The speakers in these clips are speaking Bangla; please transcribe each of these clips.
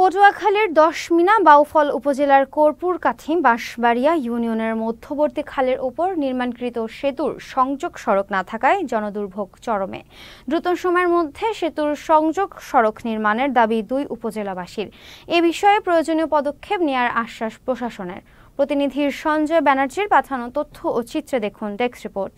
পটুয়াখালীর দশমিনা বাউফল উপজেলার কর্পূরকাঠি বাঁশবাড়িয়া ইউনিয়নের মধ্যবর্তী খালের ওপর নির্মাণকৃত সেতুর সংযোগ সড়ক না থাকায় জনদুর্ভোগ চরমে। দ্রুত সময়ের মধ্যে সেতুর সংযোগ সড়ক নির্মাণের দাবি দুই উপজেলাবাসীর। এ বিষয়ে প্রয়োজনীয় পদক্ষেপ নেওয়ার আশ্বাস প্রশাসনের। প্রতিনিধি সঞ্জয় ব্যানার্জির পাঠানো তথ্য ও চিত্রে দেখুন ডেস্ক রিপোর্ট।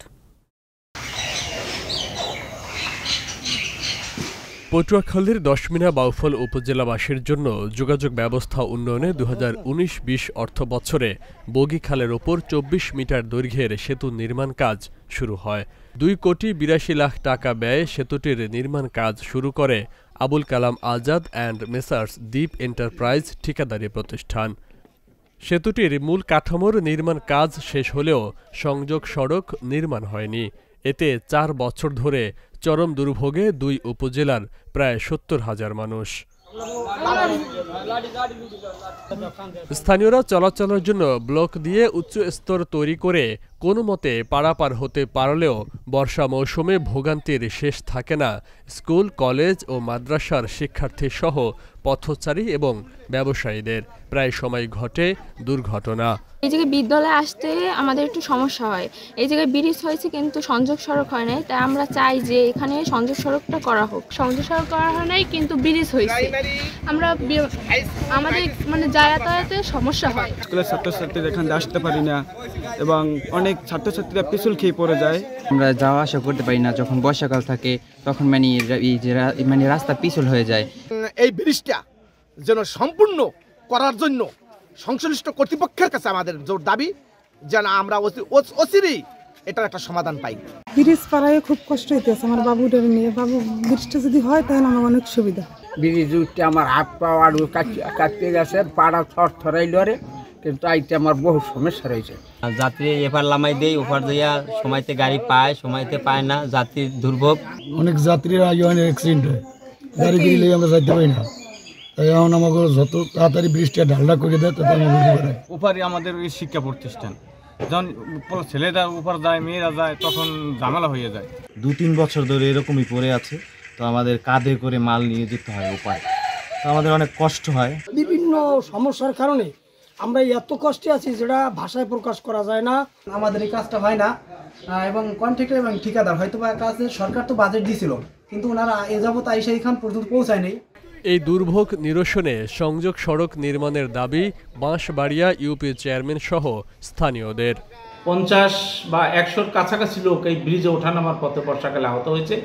পটুয়াখালীর দশমিনা বাউফল উপজেলাবাসীর জন্য যোগাযোগ ব্যবস্থা উন্নয়নে 2019-20 অর্থ বছরে বগিখালের ওপর 24 মিটার দৈর্ঘ্যের সেতু নির্মাণ কাজ শুরু হয়। 2,82 লাখ টাকা ব্যয়ে সেতুটির নির্মাণ কাজ শুরু করে আবুল কালাম আজাদ অ্যান্ড মেসার্স দ্বীপ এন্টারপ্রাইজ ঠিকাদারি প্রতিষ্ঠান। সেতুটির মূল কাঠামোর নির্মাণ কাজ শেষ হলেও সংযোগ সড়ক নির্মাণ হয়নি। এতে 4 বছর ধরে চরম দুর্ভোগে দুই উপজেলার প্রায় 70,000 মানুষ। স্থানীয়রা চলাচলের জন্য ব্লক দিয়ে উচ্চ স্তর তৈরি করে কোনো মতে পারাপার হতে পারলেও বর্ষা মৌসুমে ভোগান্তির শেষ থাকে না স্কুল, কলেজ ও মাদ্রাসার শিক্ষার্থী সহ পথচারী এবং ব্যবসায়ীদের। প্রায় সময় ঘটে দুর্ঘটনা। এই জায়গায় বিদ্যালয়ে আসতে আমাদের একটু সমস্যা হয়। এই জায়গায় ব্রিজ হয়েছে কিন্তু সংযোগ সড়ক হয় নাই, তাই আমরা চাই যে এখানে সংযোগ সড়কটা করা হোক। সংযোগ সড়ক করা হয় নাই কিন্তু ব্রিজ হয়েছে। আমরা আমাদের যাতায়াতের সমস্যা হয়। স্কুলের ছাত্রছাত্রীরা এখানে আসতে পারি না এবং অনেক ছাত্রছাত্রীরা পিছল খেয়ে পড়ে যায়। আমরা যাওয়া আসা করতে পারি না, যখন বর্ষাকাল থাকে তখন রাস্তা পিছল হয়ে যায়। এই ব্রিজটা যেন সম্পূর্ণ করার জন্য সংশ্লিষ্ট কর্তৃপক্ষের কাছে আমাদের জোর দাবি, যেন আমরা অচিরেই এটার একটা সমাধান পাই। ব্রিজ পাড়ায় খুব কষ্ট হইতেছে আমার বাবুদের নিয়ে। বাবু ব্রিজটা যদি হয় তাহলে আমার অনেক সুবিধা। ব্রিজ উঠতে আমার হাত পা আড়ু কাটতে গেছে, পাড়া থর থরাই লড়ে, কিন্তু আইতে আমার বহু সমস্যা রয়েছে। যাত্রী এপার লামাই দেয়, ওপার দিয়া সময়তে গাড়ি পায়, সময়তে পায় না, যাত্রীর দুর্ভোগ। অনেক যাত্রীরা অনেক অ্যাক্সিডেন্ট হয়, গাড়ি গিয়ে আমরা যাইতে পারি না। এখন আমাকে যত তাড়াতাড়ি বৃষ্টি ঢালটা করে দেয় তত আমাদের ওপারে আমাদের ওই শিক্ষা প্রতিষ্ঠান, যখন ছেলেরা ওপার যায়, মেয়েরা যায়, তখন ঝামেলা হয়ে যায়। 2-3 বছর ধরে এরকমই পড়ে আছে। তো আমাদের কাঁধে করে মাল নিয়ে যেতে হয় ওপারে, তো আমাদের অনেক কষ্ট হয়। বিভিন্ন সমস্যার কারণে আমরা এত কষ্টে আছি যেটা ভাষায় প্রকাশ করা যায় না। আমাদের এই কাজটা হয় না এবং কন্ট্রাক্টর এবং ঠিকাদার হয়তো বা কাজে সরকার তো বাজেট দিয়েছিল, কিন্তু ওনারা এ যাবত আইসা এখান পর্যন্ত পৌঁছায়নি। এই দুর্ভোগ নিরসনে সংযোগ সড়ক নির্মাণের দাবি বাঁশবাড়িয়া ইউপি চেয়ারম্যান সহ স্থানীয়দের। 50 বা 100-র কাছাকাছি লোক এই ব্রিজে ওঠানামার পথে বর্ষাকালে আহত হয়েছে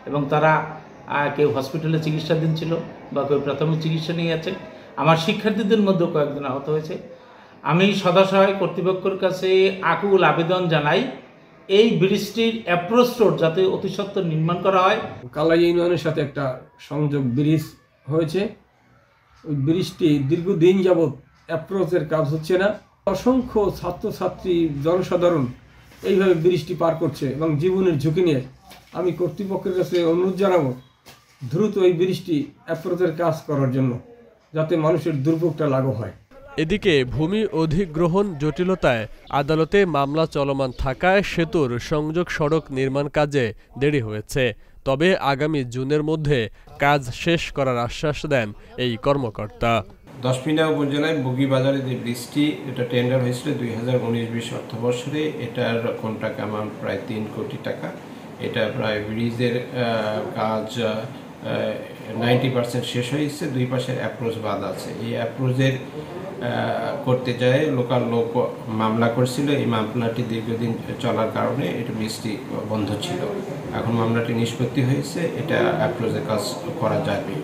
এবং তারা কেউ হসপিটালে চিকিৎসাধীন ছিল বা কেউ প্রাথমিক চিকিৎসা নিয়ে আছে। আমার শিক্ষার্থীদের মধ্যেও কয়েকজন আহত হয়েছে। আমি সদাশয় কর্তৃপক্ষের কাছে আকুল আবেদন জানাই, এই ব্রিজটির অ্যাপ্রোচ রোড যাতে অতি সত্বর নির্মাণ করা হয়। কালাই ইউনিয়নের সাথে একটা সংযোগ ব্রিজ হয়েছে, ওই ব্রিজটি দীর্ঘদিন যাবৎ অ্যাপ্রোচের কাজ হচ্ছে না। অসংখ্য ছাত্রছাত্রী জনসাধারণ এইভাবে ব্রিজটি পার করছে এবং জীবনের ঝুঁকি নিয়ে আমি কর্তৃপক্ষের কাছে অনুরোধ জানাবো দ্রুত এই ব্রিজটি অ্যাপ্রোচের কাজ করার জন্য, যাতে মানুষের দুর্ভোগটা লাঘব হয়। এদিকে ভূমি অধিগ্রহণ জটিলতায় আদালতে মামলা চলমান থাকায় সেতুর সংযোগ সড়ক নির্মাণ কাজে দেরি হয়েছে। তবে আগামী জুনের মধ্যে কাজ শেষ করার আশ্বাস দেন এই কর্মকর্তা। দশমিনা উপজেলায় বগিবাজারে যে ব্রিজটি, এটা টেন্ডার হয়েছিল 2019-20 অর্থবর্ষে। এটার কন্ট্রাক্ট অ্যামাউন্ট প্রায় 3 কোটি টাকা। এটা প্রায় ব্রিজের কাজ 90% শেষ হয়েছে। দুই পাশের অ্যাপ্রোচ বাদ আছে। এই অ্যাপ্রোচের করতে যায় লোকাল লোক মামলা করছিল। এই মামলাটি দীর্ঘদিন চলার কারণে এটা ব্রিজটি বন্ধ ছিল। এখন মামলাটি নিষ্পত্তি হয়েছে, এটা অ্যাপ্রোচের কাজ করা যাবে।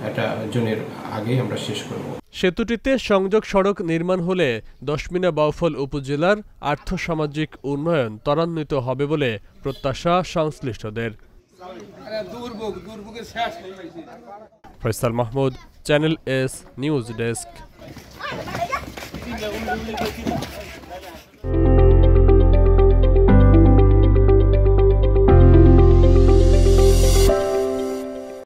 এটা জুনের আগেই আমরা শেষ করব। সেতুটিতে সংযোগ সড়ক নির্মাণ হলে দশমিনা বাউফল উপজেলার আর্থসামাজিক উন্নয়ন ত্বরান্বিত হবে বলে প্রত্যাশা সংশ্লিষ্টদের। Faisal Mahmud, channel S news desk.